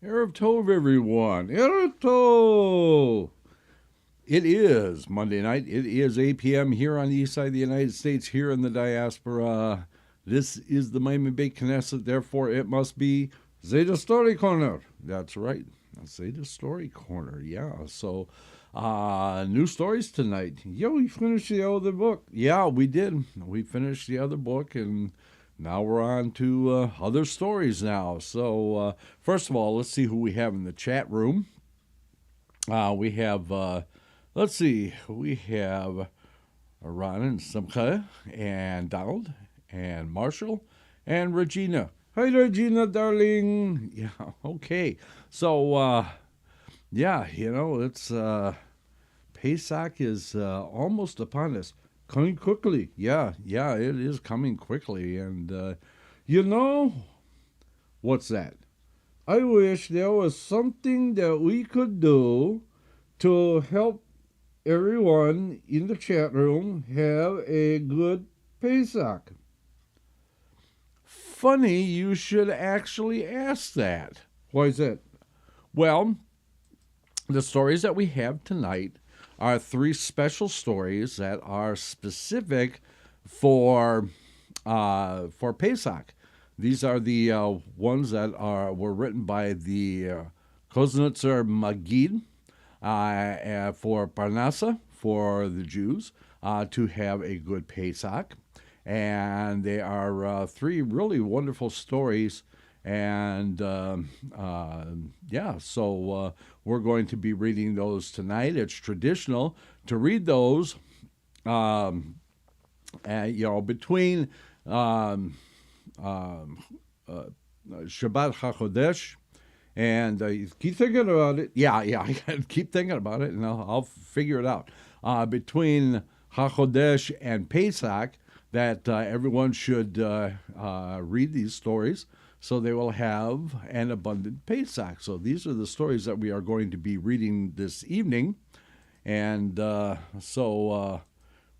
Erev Tov, everyone. Erev Tov. It is Monday night. It is 8 p.m. here on the east side of the United States, here in the diaspora. This is the Maimon Beit Knesset, therefore it must be Zeyde Story Corner. That's right. Zeyde Story Corner, yeah. So, new stories tonight. Yeah, we finished the other book. Yeah, we did. We finished the other book, and now we're on to other stories now. So, first of all, let's see who we have in the chat room. We have, let's see, we have Ron and Simcha and Donald and Marshall and Regina. Hi, Regina, darling. Yeah, okay. So, yeah, it's Pesach is almost upon us. Coming quickly. Yeah, it is coming quickly. And, what's that? I wish there was something that we could do to help everyone in the chat room have a good Pesach. Funny you should actually ask that. Why is that? Well, the stories that we have tonight are three special stories that are specific for Pesach. These are the ones that were written by the Kuznetzer Magid for Parnassa, for the Jews, to have a good Pesach. And they are three really wonderful stories. And so we're going to be reading those tonight. It's traditional to read those, between Shabbat HaChodesh, and keep thinking about it. Yeah, I gotta keep thinking about it, and I'll figure it out. Between HaChodesh and Pesach, that everyone should read these stories, so they will have an abundant Pesach. So these are the stories that we are going to be reading this evening, and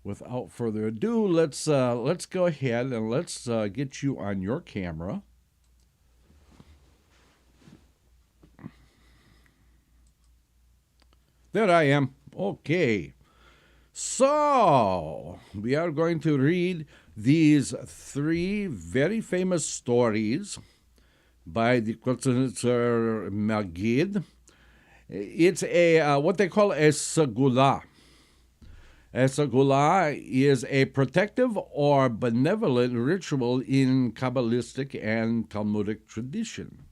without further ado, let's go ahead and let's get you on your camera. There I am. Okay. So, we are going to read these three very famous stories by the Kuznetzer Magid. It's a what they call a segula. A segula is a protective or benevolent ritual in Kabbalistic and Talmudic tradition.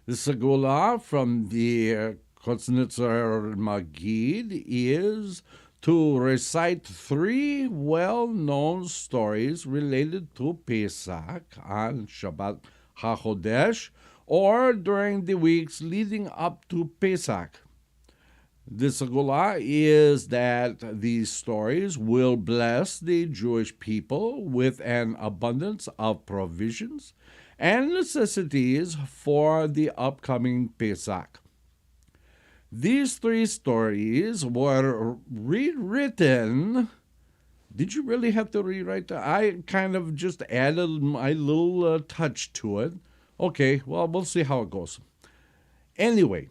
The segula from the Kuznetzer Magid is to recite three well-known stories related to Pesach on Shabbat HaChodesh or during the weeks leading up to Pesach. The segula is that these stories will bless the Jewish people with an abundance of provisions and necessities for the upcoming Pesach. These three stories were rewritten. Did you really have to rewrite that? I kind of just added my little touch to it. Okay, well, we'll see how it goes. Anyway,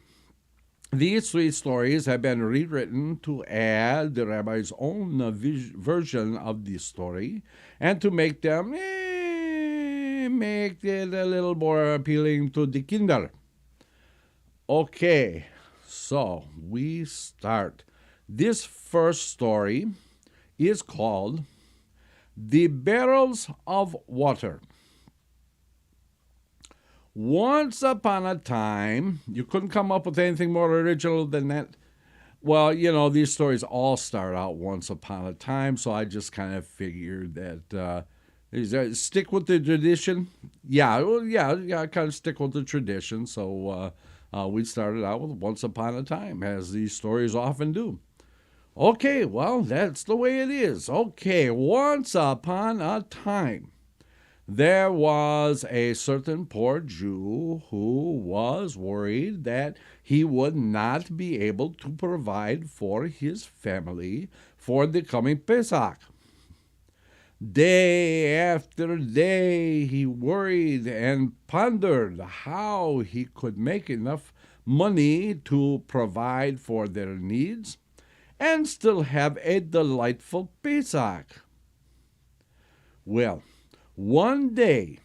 these three stories have been rewritten to add the rabbi's own version of the story and to make them make it a little more appealing to the kinder. Okay. So we start. This first story is called The Barrels of Water. Once upon a time, you couldn't come up with anything more original than that. Well, these stories all start out once upon a time, so I just kind of figured that stick with the tradition. Yeah, kind of stick with the tradition. So we started out with Once Upon a Time, as these stories often do. Okay, well, that's the way it is. Okay, once upon a time, there was a certain poor Jew who was worried that he would not be able to provide for his family for the coming Pesach. Day after day he worried and pondered how he could make enough money to provide for their needs and still have a delightful Pesach. Well, one day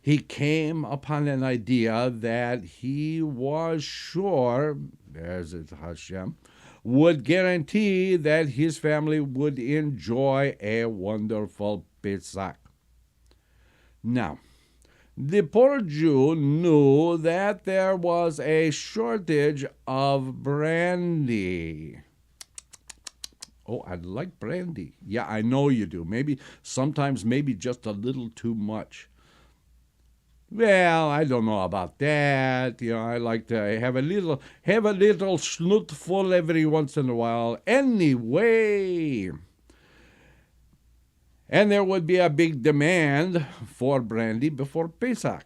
he came upon an idea that he was sure, as it Hashem, would guarantee that his family would enjoy a wonderful Pesach. Now, the poor Jew knew that there was a shortage of brandy. Oh, I like brandy. Yeah, I know you do. Sometimes just a little too much. Well, I don't know about that. I like to have a little snootful every once in a while. Anyway, and there would be a big demand for brandy before Pesach.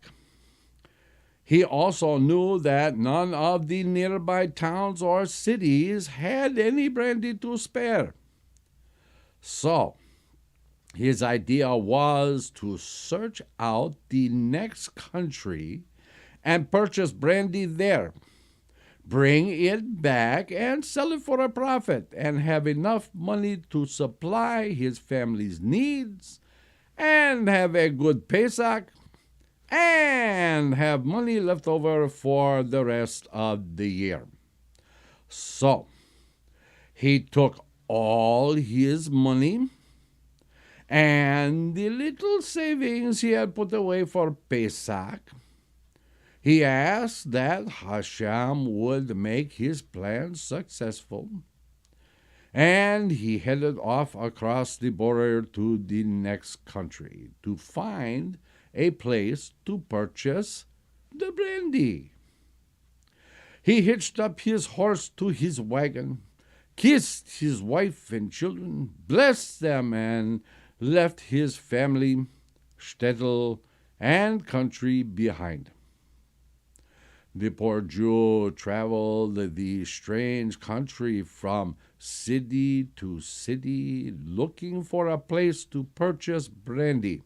He also knew that none of the nearby towns or cities had any brandy to spare. So, his idea was to search out the next country and purchase brandy there, bring it back and sell it for a profit, and have enough money to supply his family's needs and have a good Pesach and have money left over for the rest of the year. So, he took all his money and the little savings he had put away for Pesach. He asked that Hashem would make his plan successful, and he headed off across the border to the next country to find a place to purchase the brandy. He hitched up his horse to his wagon, kissed his wife and children, blessed them, and left his family, shtetl, and country behind. The poor Jew traveled the strange country from city to city, looking for a place to purchase brandy.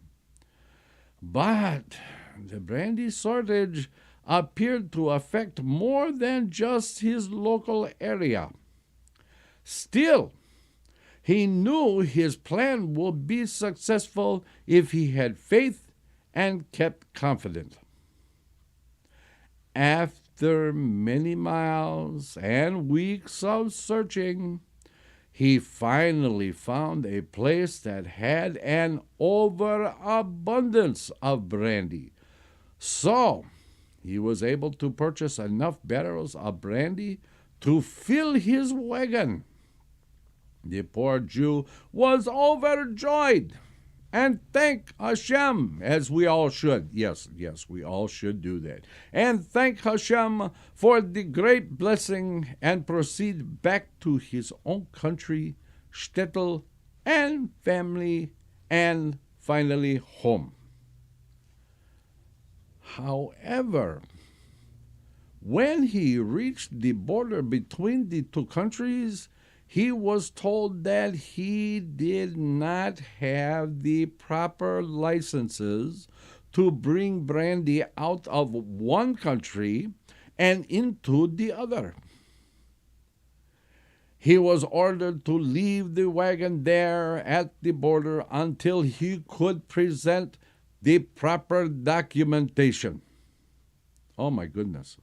But the brandy shortage appeared to affect more than just his local area. Still, he knew his plan would be successful if he had faith and kept confident. After many miles and weeks of searching, he finally found a place that had an overabundance of brandy. So, he was able to purchase enough barrels of brandy to fill his wagon. The poor Jew was overjoyed and thanked Hashem, as we all should. Yes, we all should do that. And thank Hashem for the great blessing and proceed back to his own country, shtetl, and family, and finally home. However, when he reached the border between the two countries, he was told that he did not have the proper licenses to bring brandy out of one country and into the other. He was ordered to leave the wagon there at the border until he could present the proper documentation. Oh my goodness.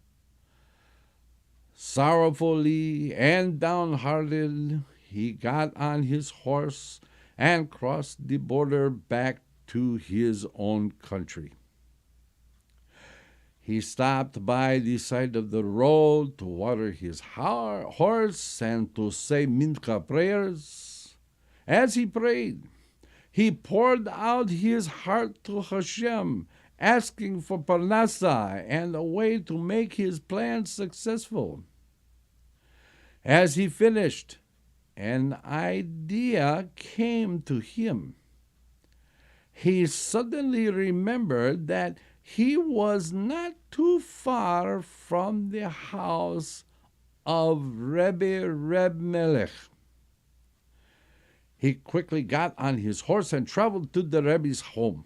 Sorrowfully and downhearted, he got on his horse and crossed the border back to his own country. He stopped by the side of the road to water his horse and to say mincha prayers. As he prayed, he poured out his heart to Hashem, asking for parnasa and a way to make his plan successful. As he finished, an idea came to him. He suddenly remembered that he was not too far from the house of Rebbe Reb Melech. He quickly got on his horse and traveled to the Rebbe's home.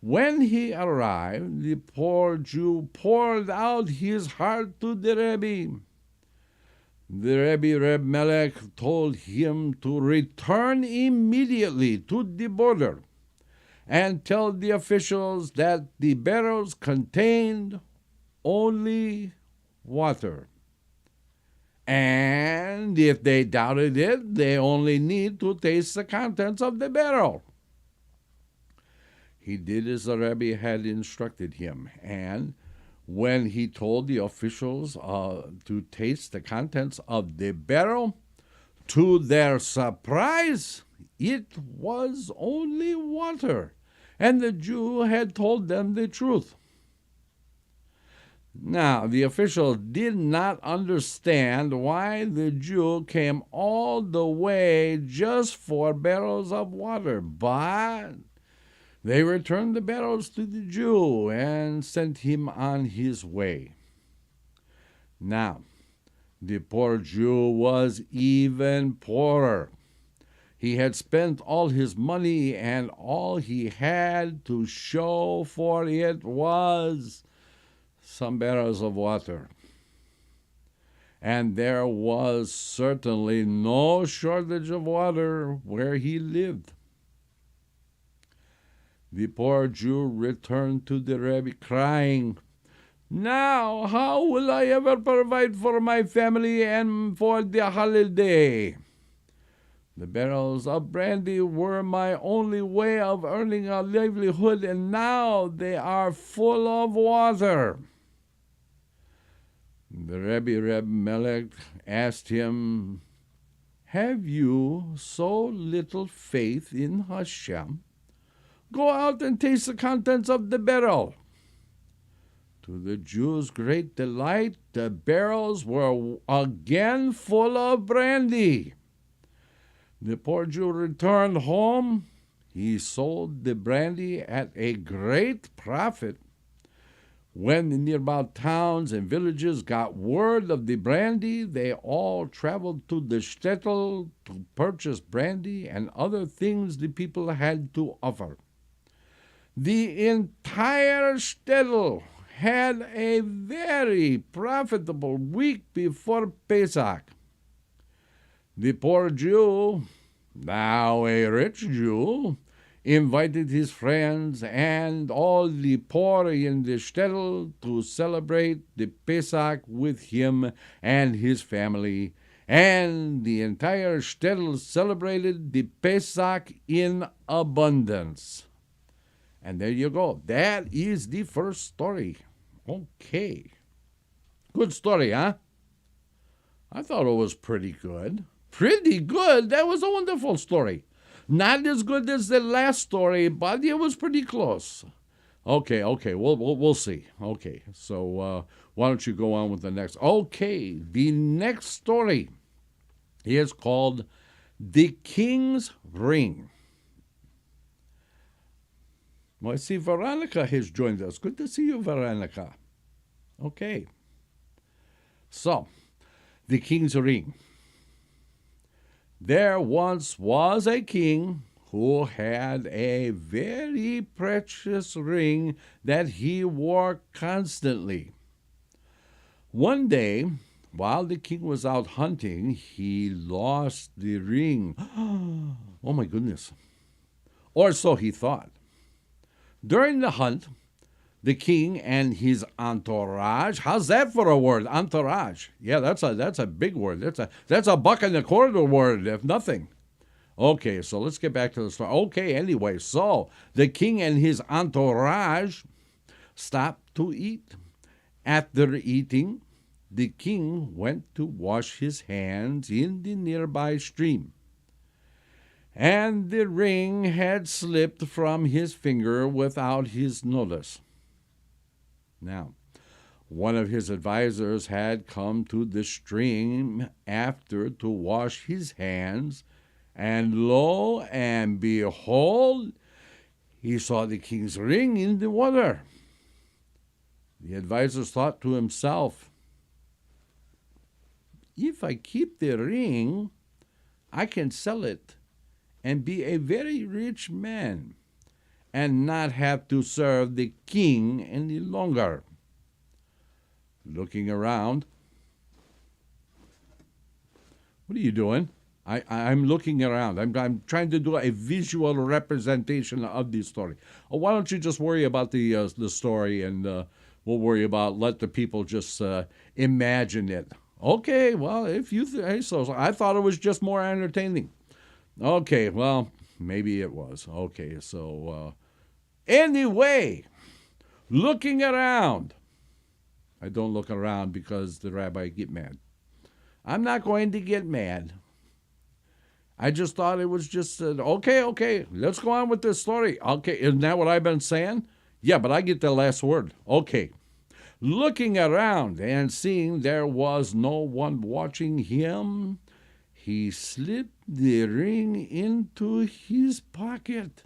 When he arrived, the poor Jew poured out his heart to the Rebbe. The Reb Melech told him to return immediately to the border and tell the officials that the barrels contained only water. And if they doubted it, they only need to taste the contents of the barrel. He did as the Rebbe had instructed him, and when he told the officials to taste the contents of the barrel, to their surprise, it was only water, and the Jew had told them the truth. Now, the officials did not understand why the Jew came all the way just for barrels of water, but they returned the barrels to the Jew and sent him on his way. Now, the poor Jew was even poorer. He had spent all his money, and all he had to show for it was some barrels of water. And there was certainly no shortage of water where he lived. The poor Jew returned to the Rebbe crying, "Now, how will I ever provide for my family and for the holiday? The barrels of brandy were my only way of earning a livelihood, and now they are full of water." The Reb Melech asked him, "Have you so little faith in Hashem? Go out and taste the contents of the barrel." To the Jew's great delight, the barrels were again full of brandy. The poor Jew returned home. He sold the brandy at a great profit. When the nearby towns and villages got word of the brandy, they all traveled to the shtetl to purchase brandy and other things the people had to offer. The entire shtetl had a very profitable week before Pesach. The poor Jew, now a rich Jew, invited his friends and all the poor in the shtetl to celebrate the Pesach with him and his family, and the entire shtetl celebrated the Pesach in abundance. And there you go. That is the first story. Okay. Good story, huh? I thought it was pretty good. Pretty good? That was a wonderful story. Not as good as the last story, but it was pretty close. Okay, we'll see. Okay, so why don't you go on with the next? Okay, the next story is called The King's Ring. Well, I see Veronica has joined us. Good to see you, Veronica. Okay. So, The King's Ring. There once was a king who had a very precious ring that he wore constantly. One day, while the king was out hunting, he lost the ring. Oh my goodness. Or so he thought. During the hunt, the king and his entourage, how's that for a word, entourage? Yeah, that's a big word. That's a buck and a quarter word, if nothing. Okay, so let's get back to the story. Okay, anyway, so the king and his entourage stopped to eat. After eating, the king went to wash his hands in the nearby stream. And the ring had slipped from his finger without his notice. Now, one of his advisors had come to the stream after to wash his hands, and lo and behold, he saw the king's ring in the water. The advisor thought to himself, "If I keep the ring, I can sell it and be a very rich man and not have to serve the king any longer. Looking around, what are you doing? I'm looking around. I'm trying to do a visual representation of the story. Oh, why don't you just worry about the story, and we'll worry about let the people just imagine it. Okay, well, if you say so, I thought it was just more entertaining. Okay, well, maybe it was. Okay, so anyway, looking around. I don't look around because the rabbi get mad. I'm not going to get mad. I just thought it was just, okay, let's go on with this story. Okay, isn't that what I've been saying? Yeah, but I get the last word. Okay. Looking around and seeing there was no one watching him, he slipped the ring into his pocket.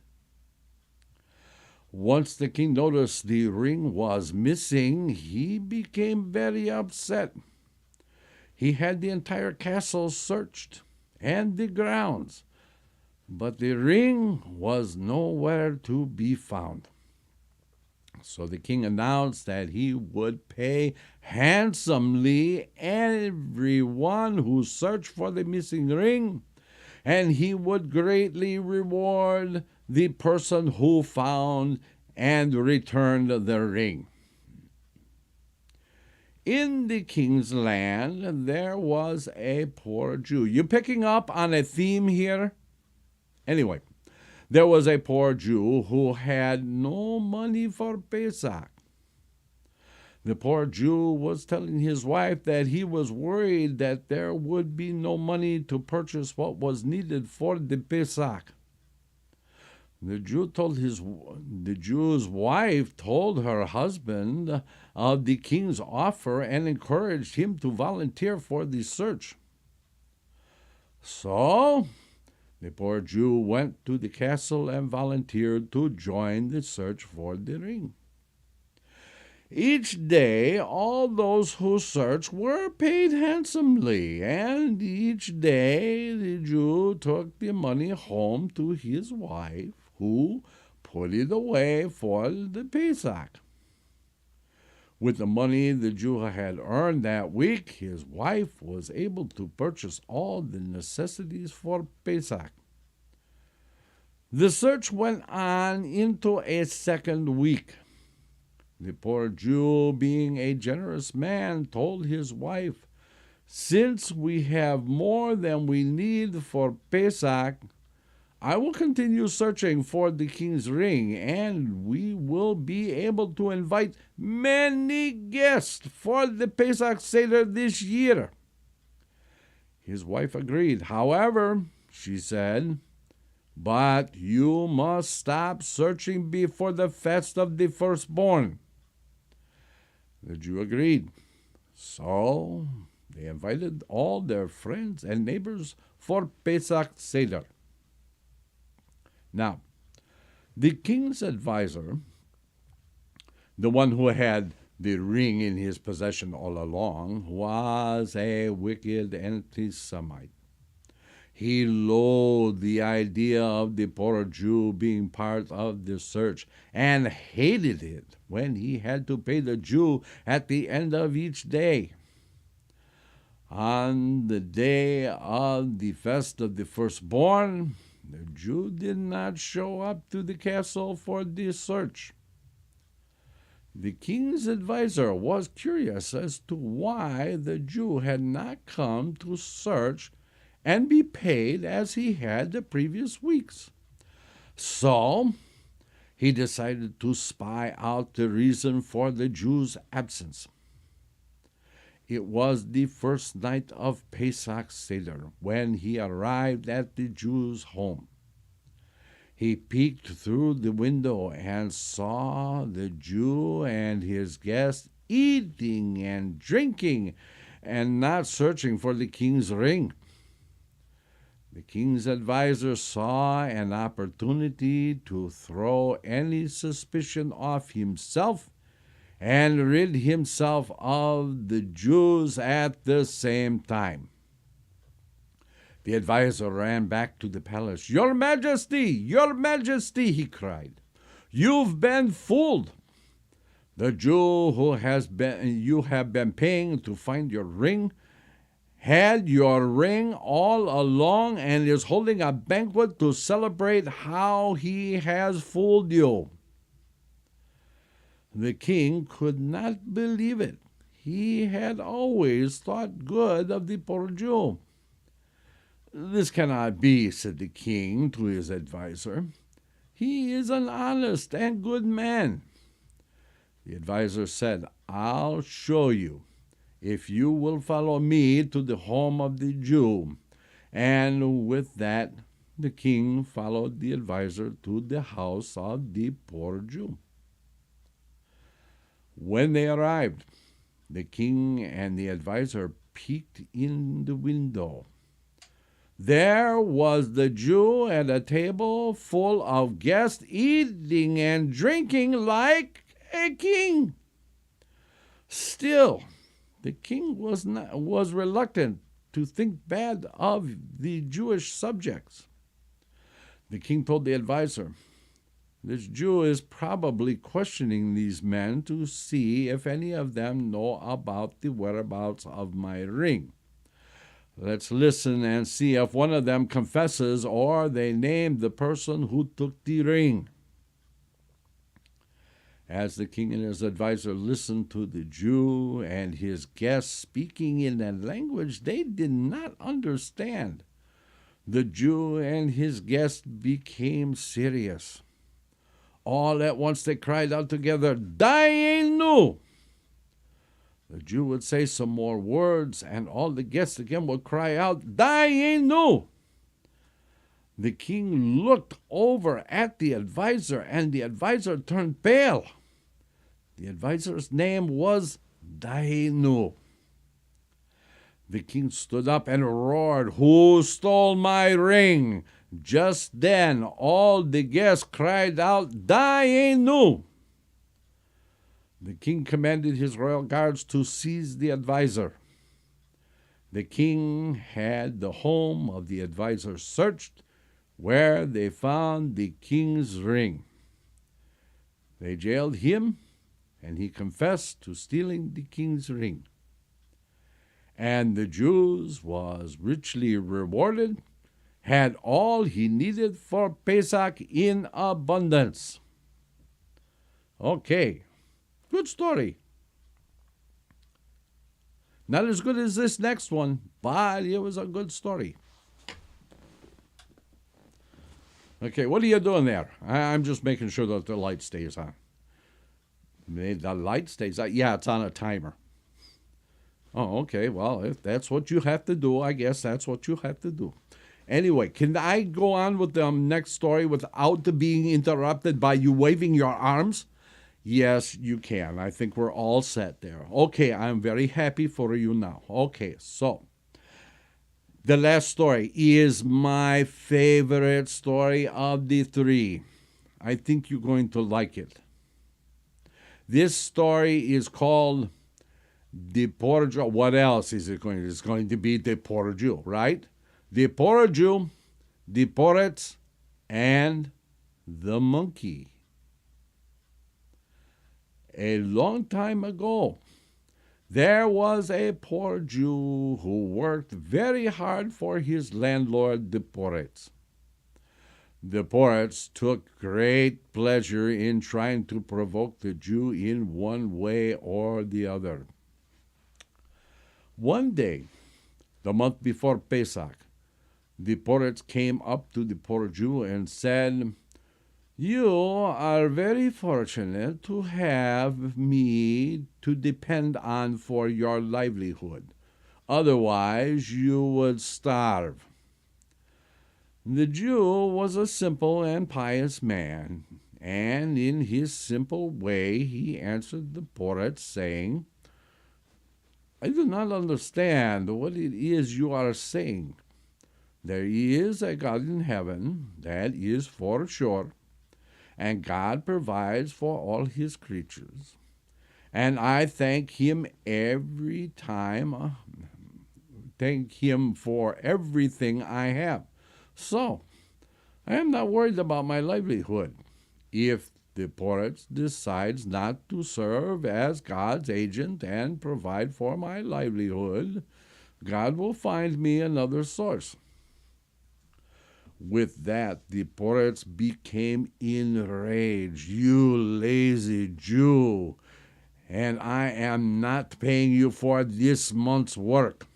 Once the king noticed the ring was missing, he became very upset. He had the entire castle searched and the grounds, but the ring was nowhere to be found. So the king announced that he would pay handsomely everyone who searched for the missing ring, and he would greatly reward the person who found and returned the ring. In the king's land, there was a poor Jew. You picking up on a theme here? Anyway, there was a poor Jew who had no money for Pesach. The poor Jew was telling his wife that he was worried that there would be no money to purchase what was needed for the Pesach. The Jew's wife told her husband of the king's offer and encouraged him to volunteer for the search. So the poor Jew went to the castle and volunteered to join the search for the ring. Each day, all those who searched were paid handsomely, and each day the Jew took the money home to his wife, who put it away for the Pesach. With the money the Jew had earned that week, his wife was able to purchase all the necessities for Pesach. The search went on into a second week. The poor Jew, being a generous man, told his wife, "Since we have more than we need for Pesach, I will continue searching for the king's ring, and we will be able to invite many guests for the Pesach Seder this year." His wife agreed. "However," she said, "but you must stop searching before the fest of the firstborn." The Jew agreed. So they invited all their friends and neighbors for Pesach Seder. Now, the king's advisor, the one who had the ring in his possession all along, was a wicked anti-Semite. He loathed the idea of the poor Jew being part of the search and hated it when he had to pay the Jew at the end of each day. On the day of the fest of the firstborn, the Jew did not show up to the castle for the search. The king's advisor was curious as to why the Jew had not come to search and be paid as he had the previous weeks. So he decided to spy out the reason for the Jew's absence. It was the first night of Pesach Seder when he arrived at the Jew's home. He peeked through the window and saw the Jew and his guests eating and drinking and not searching for the king's ring. The king's advisor saw an opportunity to throw any suspicion off himself and rid himself of the Jews at the same time. The advisor ran back to the palace. Your Majesty, he cried. You've been fooled. The Jew you have been paying to find your ring had your ring all along and is holding a banquet to celebrate how he has fooled you. The king could not believe it. He had always thought good of the poor Jew. This cannot be, said the king to his advisor. He is an honest and good man. The advisor said, I'll show you, if you will follow me to the home of the Jew. And with that, the king followed the advisor to the house of the poor Jew. When they arrived, the king and the advisor peeked in the window. There was the Jew at a table full of guests, eating and drinking like a king. Still, the king was reluctant to think bad of the Jewish subjects. The king told the advisor, this Jew is probably questioning these men to see if any of them know about the whereabouts of my ring. Let's listen and see if one of them confesses or they name the person who took the ring. As the king and his advisor listened to the Jew and his guests speaking in a language they did not understand, the Jew and his guests became serious. All at once they cried out together, Dayenu! The Jew would say some more words, and all the guests again would cry out, Dayenu! The king looked over at the advisor, and the advisor turned pale. The advisor's name was Dayenu. The king stood up and roared, Who stole my ring? Just then all the guests cried out, Dayenu! The king commanded his royal guards to seize the advisor. The king had the home of the advisor searched, where they found the king's ring. They jailed him, and he confessed to stealing the king's ring. And the Jew was richly rewarded, had all he needed for Pesach in abundance. Okay, good story. Not as good as this next one, but it was a good story. Okay, what are you doing there? I'm just making sure that the light stays on. The light stays on? Yeah, it's on a timer. Oh, okay, well, if that's what you have to do, I guess that's what you have to do. Anyway, can I go on with the next story without being interrupted by you waving your arms? Yes, you can. I think we're all set there. Okay, I'm very happy for you now. Okay, so the last story is my favorite story of the three. I think you're going to like it. This story is called The Poor Jew. What else is it going to be? It's going to be The Poor Jew, right? The Poor Jew, the Poretz, and the monkey. A long time ago, there was a poor Jew who worked very hard for his landlord, the Poretz. The Poretz took great pleasure in trying to provoke the Jew in one way or the other. One day, the month before Pesach, the Poretz came up to the poor Jew and said, You are very fortunate to have me to depend on for your livelihood. Otherwise, you would starve. The Jew was a simple and pious man, and in his simple way he answered the Poretz, saying, I do not understand what it is you are saying. There is a God in heaven, that is for sure, and God provides for all his creatures. And I thank him every time thank him for everything I have. So, I am not worried about my livelihood. If the poet decides not to serve as God's agent and provide for my livelihood, God will find me another source. With that, the poets became enraged. You lazy Jew, and I am not paying you for this month's work.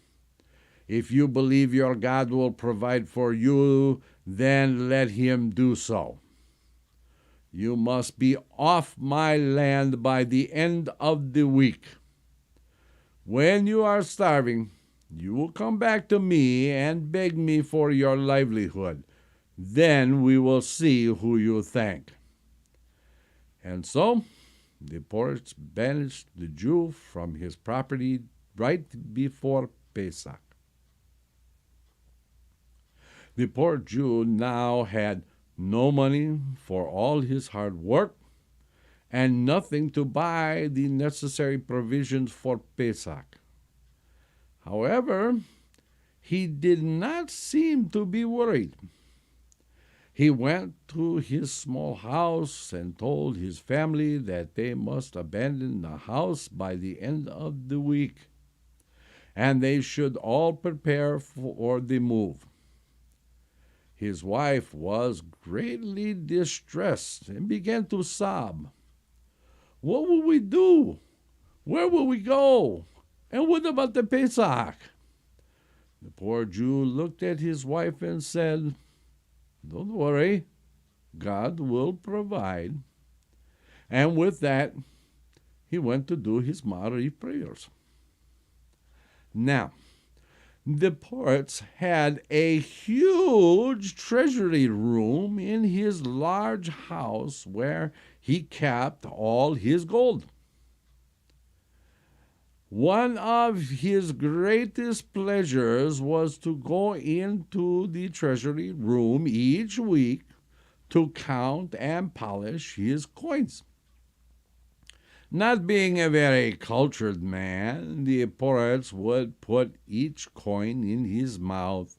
If you believe your God will provide for you, then let him do so. You must be off my land by the end of the week. When you are starving, you will come back to me and beg me for your livelihood. Then we will see who you thank. And so the poets banished the Jew from his property right before Pesach. The poor Jew now had no money for all his hard work and nothing to buy the necessary provisions for Pesach. However, he did not seem to be worried. He went to his small house and told his family that they must abandon the house by the end of the week, and they should all prepare for the move. His wife was greatly distressed and began to sob. What will we do? Where will we go? And what about the Pesach? The poor Jew looked at his wife and said, Don't worry, God will provide. And with that, he went to do his Maariv prayers. Now, the poets had a huge treasury room in his large house where he kept all his gold. One of his greatest pleasures was to go into the treasury room each week to count and polish his coins. Not being a very cultured man, the poets would put each coin in his mouth,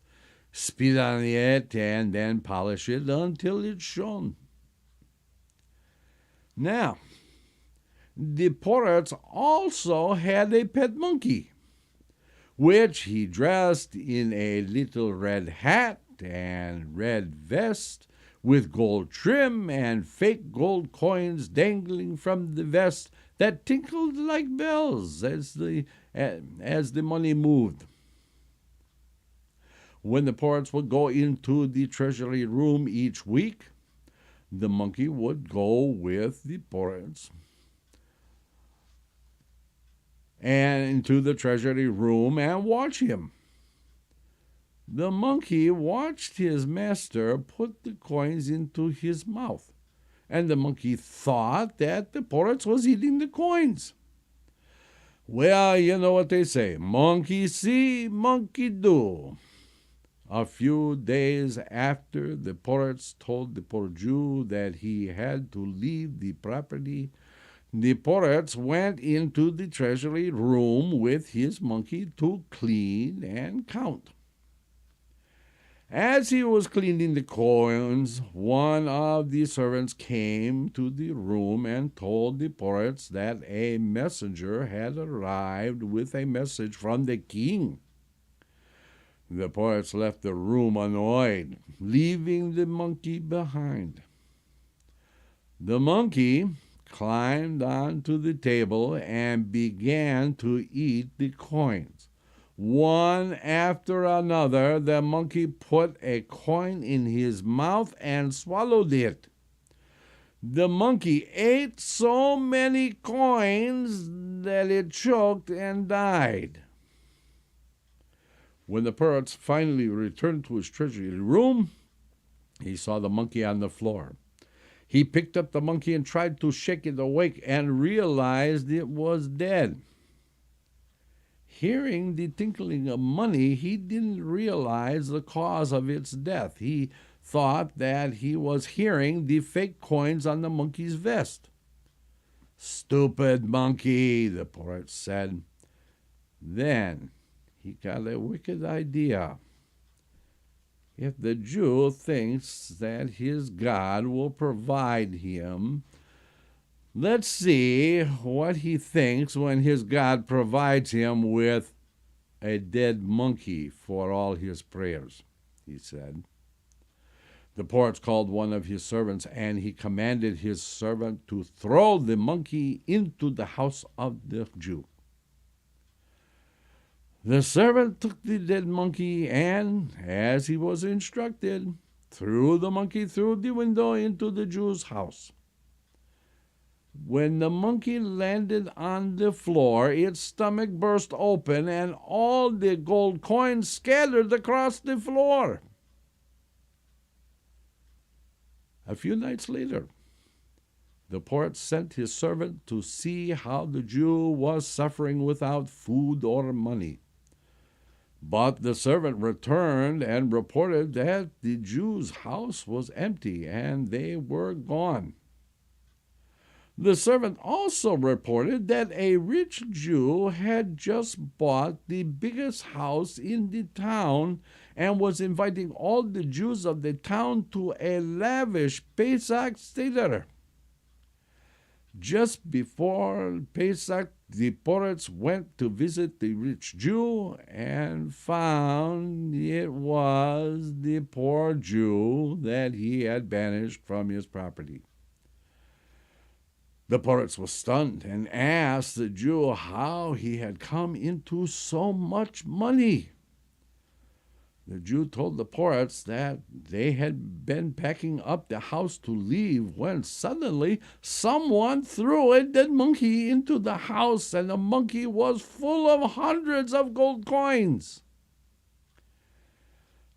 spit on it, and then polish it until it shone. Now, the poets also had a pet monkey, which he dressed in a little red hat and red vest with gold trim and fake gold coins dangling from the vest that tinkled like bells as the money moved. When the poets would go into the treasury room each week, the monkey would go with the poets and into the treasury room and watch him. The monkey watched his master put the coins into his mouth, and the monkey thought that the poet was eating the coins. Well, you know what they say, monkey see, monkey do. A few days after the poets told the poor Jew that he had to leave the property, the poets went into the treasury room with his monkey to clean and count. As he was cleaning the coins, one of the servants came to the room and told the poets that a messenger had arrived with a message from the king. The poets left the room annoyed, leaving the monkey behind. The monkey climbed onto the table and began to eat the coins. One after another, the monkey put a coin in his mouth and swallowed it. The monkey ate so many coins that it choked and died. When the poet finally returned to his treasury room, he saw the monkey on the floor. He picked up the monkey and tried to shake it awake and realized it was dead. Hearing the tinkling of money, he didn't realize the cause of its death. He thought that he was hearing the fake coins on the monkey's vest. Stupid monkey, the poet said. Then he got a wicked idea. If the Jew thinks that his God will provide him, let's see what he thinks when his God provides him with a dead monkey for all his prayers, he said. The poet called one of his servants, and he commanded his servant to throw the monkey into the house of the Jew. The servant took the dead monkey and, as he was instructed, threw the monkey through the window into the Jew's house. When the monkey landed on the floor, its stomach burst open and all the gold coins scattered across the floor. A few nights later, the poet sent his servant to see how the Jew was suffering without food or money. But the servant returned and reported that the Jew's house was empty and they were gone. The servant also reported that a rich Jew had just bought the biggest house in the town and was inviting all the Jews of the town to a lavish Pesach Seder. Just before Pesach, the poets went to visit the rich Jew and found it was the poor Jew that he had banished from his property. The poets were stunned and asked the Jew how he had come into so much money. The Jew told the poets that they had been packing up the house to leave when suddenly someone threw a dead monkey into the house, and the monkey was full of hundreds of gold coins.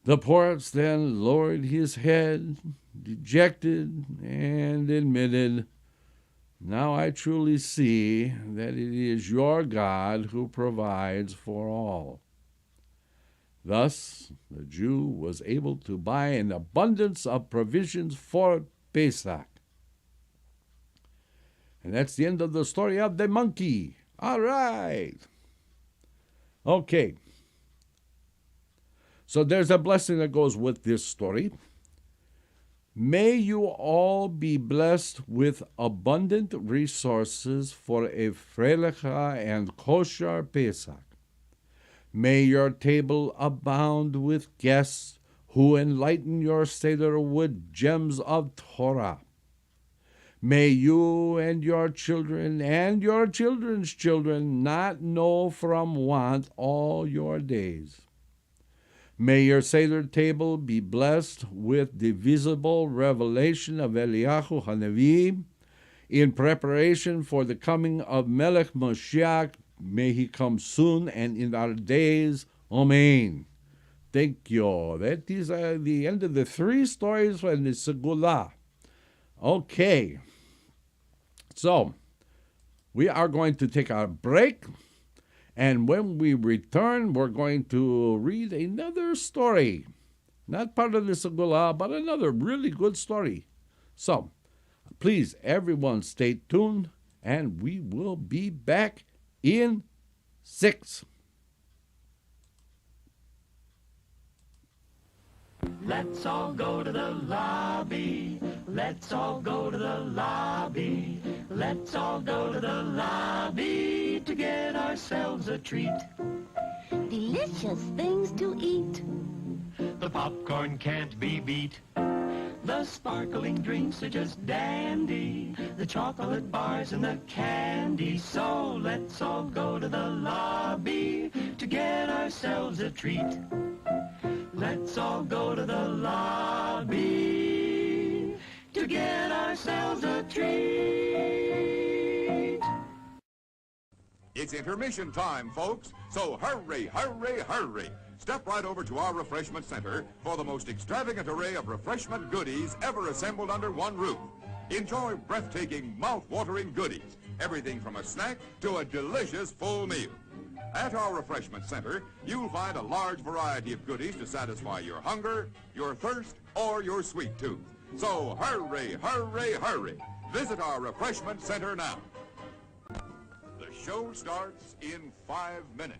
The poets then lowered his head, dejected, and admitted, "Now I truly see that it is your God who provides for all." Thus, the Jew was able to buy an abundance of provisions for Pesach. And that's the end of the story of the monkey. All right. Okay. So there's a blessing that goes with this story. May you all be blessed with abundant resources for a Freiliche and kosher Pesach. May your table abound with guests who enlighten your Seder with gems of Torah. May you and your children and your children's children not know from want all your days. May your Seder table be blessed with the visible revelation of Eliyahu Hanavi in preparation for the coming of Melech Moshiach. May he come soon and in our days. Amen. Thank you. That is the end of the three stories from the Segula. Okay. So, we are going to take a break. And when we return, we're going to read another story. Not part of the Segula, but another really good story. So, please, everyone, stay tuned, and we will be back in 6. Let's all go to the lobby. Let's all go to the lobby. Let's all go to the lobby to get ourselves a treat. Delicious things to eat. The popcorn can't be beat. The sparkling drinks are just dandy. The chocolate bars and the candy. So let's all go to the lobby to get ourselves a treat. Let's all go to the lobby to get ourselves a treat. It's intermission time, folks, so hurry, hurry, hurry. Step right over to our refreshment center for the most extravagant array of refreshment goodies ever assembled under one roof. Enjoy breathtaking, mouth-watering goodies, everything from a snack to a delicious full meal. At our refreshment center, you'll find a large variety of goodies to satisfy your hunger, your thirst, or your sweet tooth. So hurry, hurry, hurry. Visit our refreshment center now. The show starts in 5 minutes.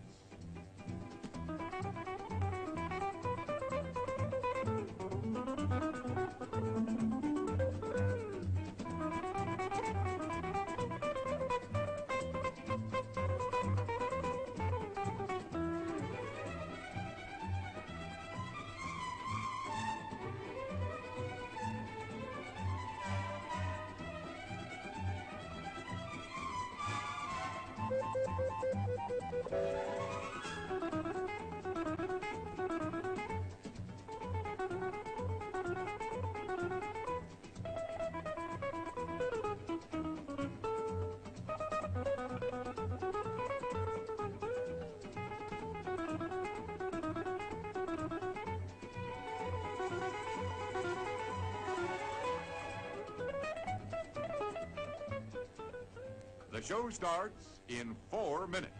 The show starts in 4 minutes.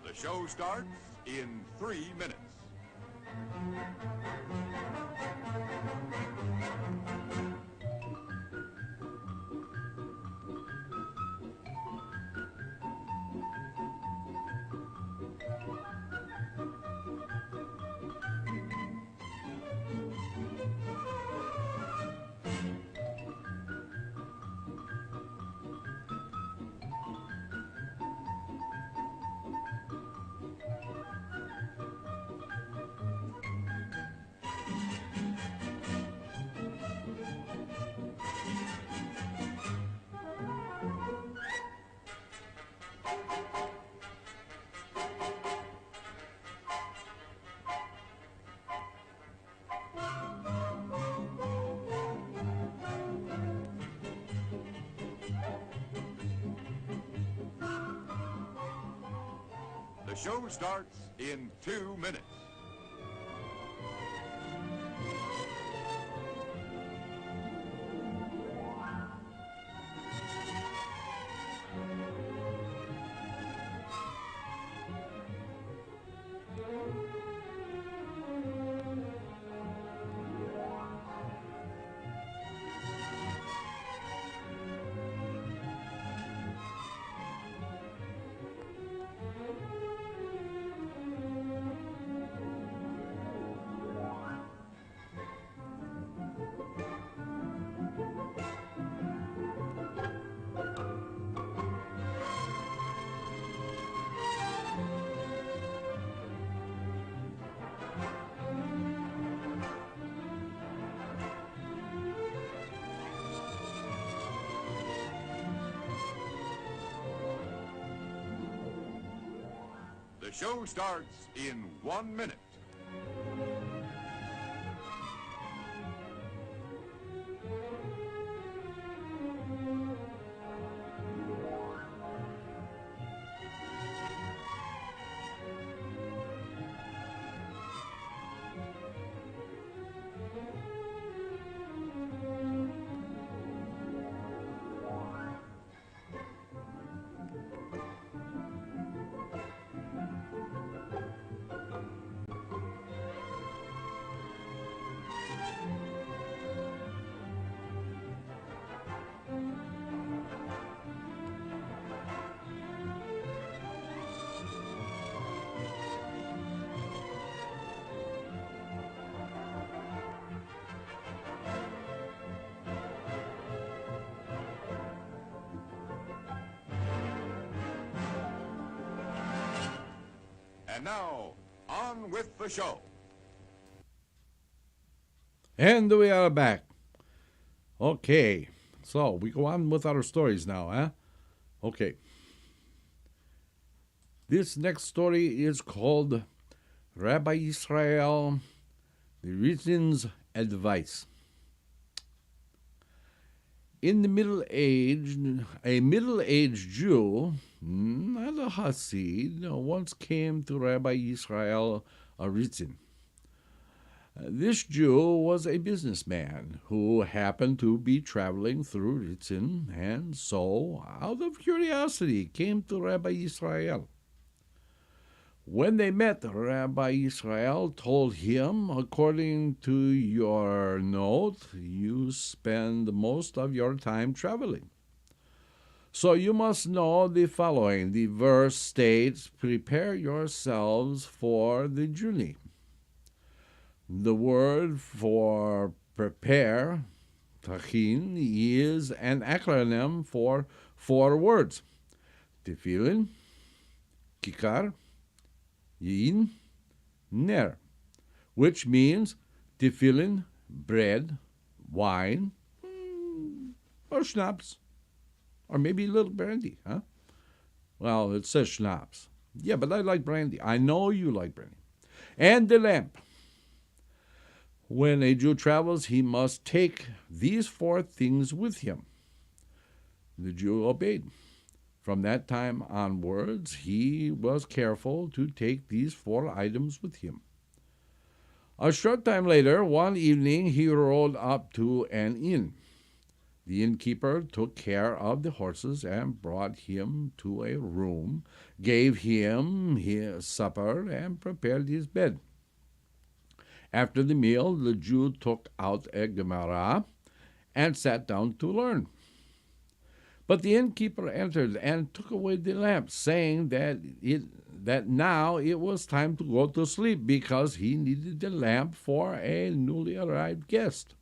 The show starts in 3 minutes. The show starts in 2 minutes. The show starts in 1 minute. And now, on with the show. And we are back. Okay, so we go on with our stories now, huh? Okay. This next story is called Rabbi Israel, the Ritzin's Advice. In the Middle Age, a middle-aged Jew, not a Hassid, once came to Rabbi Israel Ritzin. This Jew was a businessman who happened to be traveling through Ritzin, and so, out of curiosity, came to Rabbi Israel. When they met, Rabbi Israel told him, according to your note, you spend most of your time traveling. So you must know the following. The verse states, prepare yourselves for the journey. The word for prepare, tachin, is an acronym for 4 words. Tefillin, kikar, yin, ner, which means tefillin, bread, wine, or schnapps, or maybe a little brandy, huh? Well, it says schnapps. Yeah, but I like brandy. I know you like brandy. And the lamp. When a Jew travels, he must take these 4 things with him. The Jew obeyed. From that time onwards, he was careful to take these 4 items with him. A short time later, one evening, he rode up to an inn. The innkeeper took care of the horses and brought him to a room, gave him his supper, and prepared his bed. After the meal, the Jew took out a Gemara and sat down to learn. But the innkeeper entered and took away the lamp, saying that now it was time to go to sleep because he needed the lamp for a newly arrived guest.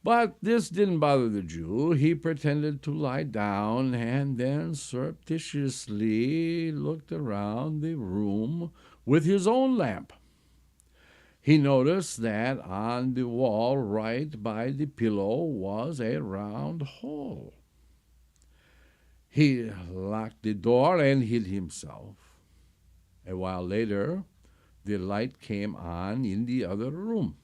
But this didn't bother the Jew. He pretended to lie down and then surreptitiously looked around the room with his own lamp. He noticed that on the wall right by the pillow was a round hole. He locked the door and hid himself. A while later, the light came on in the other room.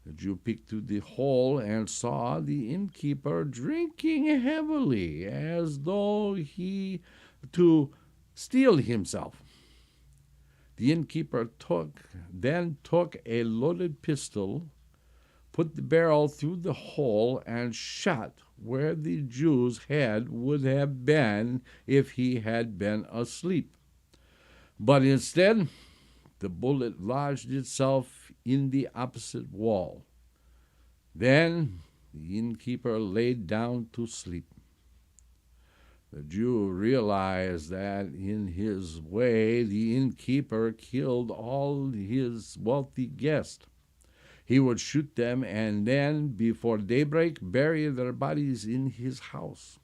The Jew peeked through the hole and saw the innkeeper drinking heavily, as though to steel himself. The innkeeper then took a loaded pistol, put the barrel through the hole, and shot where the Jew's head would have been if he had been asleep. But instead, the bullet lodged itself in the opposite wall. Then the innkeeper laid down to sleep. The Jew realized that in his way the innkeeper killed all his wealthy guests. He would shoot them and then, before daybreak, bury their bodies in his house.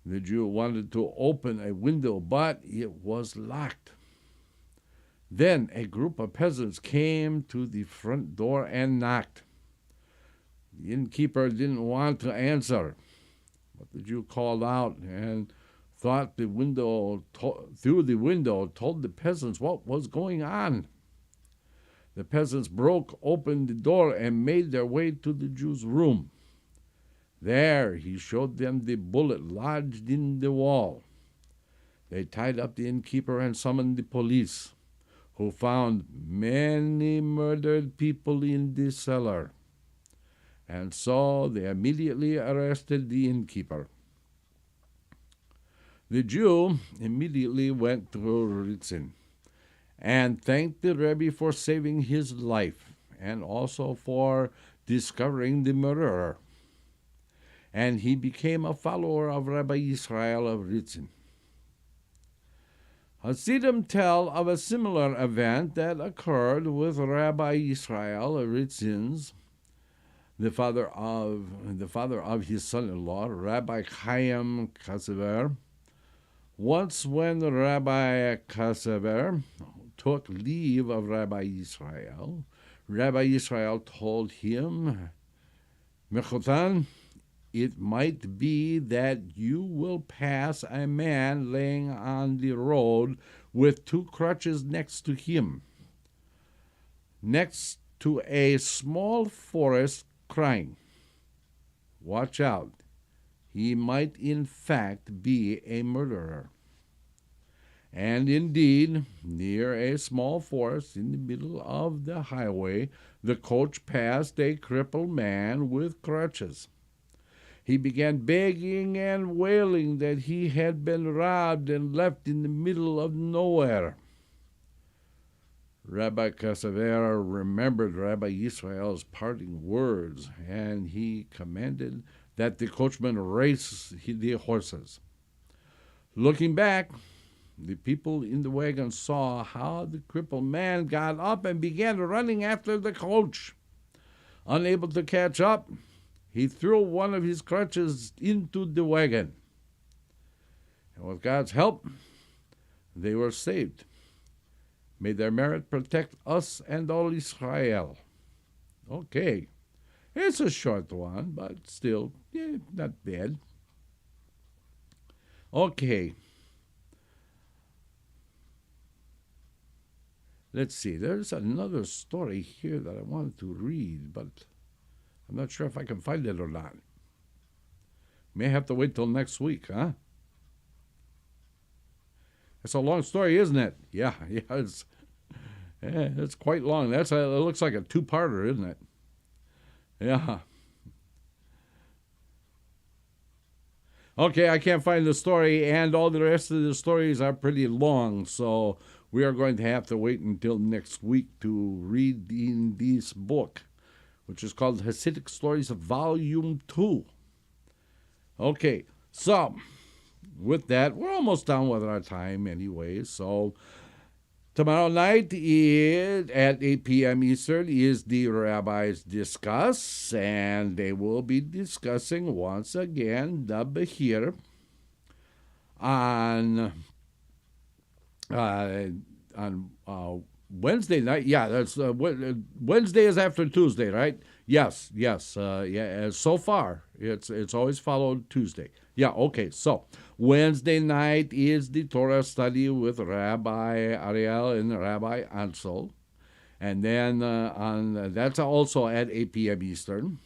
The Jew wanted to open a window, but it was locked. Then a group of peasants came to the front door and knocked. The innkeeper didn't want to answer. But the Jew called out and through the window, told the peasants what was going on. The peasants broke open the door and made their way to the Jew's room. There he showed them the bullet lodged in the wall. They tied up the innkeeper and summoned the police, who found many murdered people in the cellar. And so they immediately arrested the innkeeper. The Jew immediately went to Ritzin and thanked the Rebbe for saving his life and also for discovering the murderer. And he became a follower of Rabbi Israel of Ritzin. Hasidim tell of a similar event that occurred with Rabbi Israel of Ritzin's the father of his son-in-law, Rabbi Chaim Kassever. Once when Rabbi Kassever took leave of Rabbi Israel, Rabbi Israel told him, Mechotan, it might be that you will pass a man laying on the road with two crutches next to him, next to a small forest, crying. Watch out. He might in fact be a murderer. And indeed, near a small forest in the middle of the highway, the coach passed a crippled man with crutches. He began begging and wailing that he had been robbed and left in the middle of nowhere. Rabbi Cassavera remembered Rabbi Israel's parting words, and he commanded that the coachman race the horses. Looking back, the people in the wagon saw how the crippled man got up and began running after the coach. Unable to catch up, he threw one of his crutches into the wagon. And with God's help, they were saved. May their merit protect us and all Israel. Okay. It's a short one, but still, not bad. Okay. Let's see. There's another story here that I wanted to read, but I'm not sure if I can find it or not. May have to wait till next week, huh? It's a long story, isn't it? Yeah, it's quite long. It looks like a two-parter, isn't it? Yeah. Okay, I can't find the story, and all the rest of the stories are pretty long, so we are going to have to wait until next week to read in this book, which is called Chassidic Stories Volume 2. Okay, so with that, we're almost done with our time anyway, so tomorrow night is at 8 p.m. Eastern is the Rabbis Discuss, and they will be discussing once again the Behir on Wednesday night. Yeah, that's Wednesday is after Tuesday, right? Yes. So far, it's always followed Tuesday. Yeah, okay. So Wednesday night is the Torah study with Rabbi Ariel and Rabbi Ansel, and then that's also at 8 p.m. Eastern.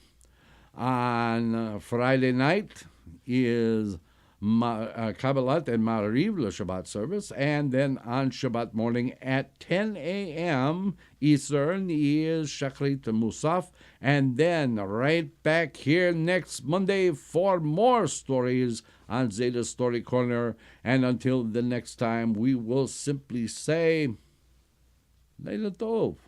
On Friday night is Kabbalat and Ma'ariv, the Shabbat service, and then on Shabbat morning at 10 a.m. Eastern is Shachrit Musaf, and then right back here next Monday for more stories on Zeyde Story Corner, and until the next time, we will simply say, Leila Tov.